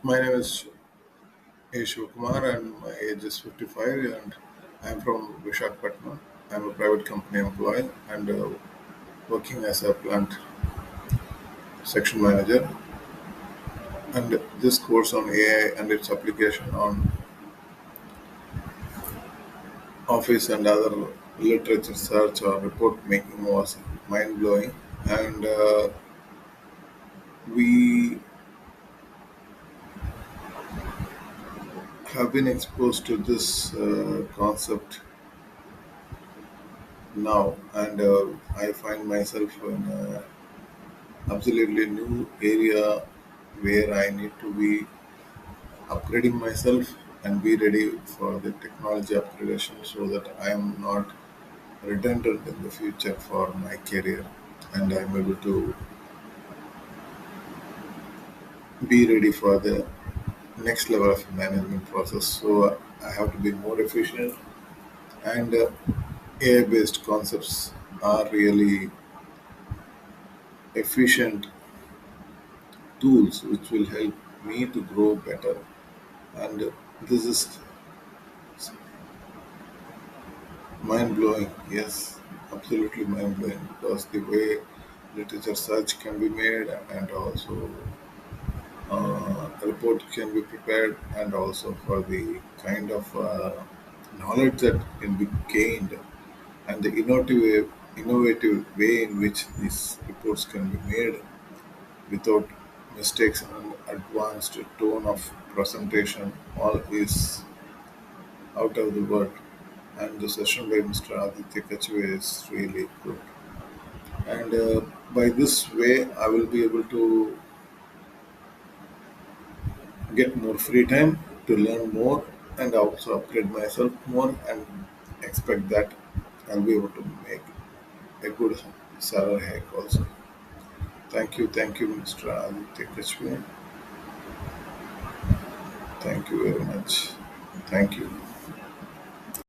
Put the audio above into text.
My name is Kumar and my age is 55 and I'm from Vishakhapatnam. I'm a private company employee and working as a plant section manager. And this course on AI and its application on office and other literature search or report making was mind blowing. And we have been exposed to this concept now, and I find myself in absolutely new area where I need to be upgrading myself and be ready for the technology upgradation so that I am not redundant in the future for my career and I'm able to be ready for the next level of management process. So I have to be more efficient and AI based concepts are really efficient tools which will help me to grow better. And this is mind blowing, yes, absolutely mind blowing because the way literature search can be made and also a report can be prepared, and also for the kind of knowledge that can be gained and the innovative way in which these reports can be made without mistakes and advanced tone of presentation, all is out of the world. And the session by Mr. Aditya Kachwe is really good. And by this way, I will be able to get more free time to learn more and also upgrade myself more and expect that I'll be able to make a good salary hike also. Thank you, Mr. Aditya Kachwe. Thank you very much. Thank you.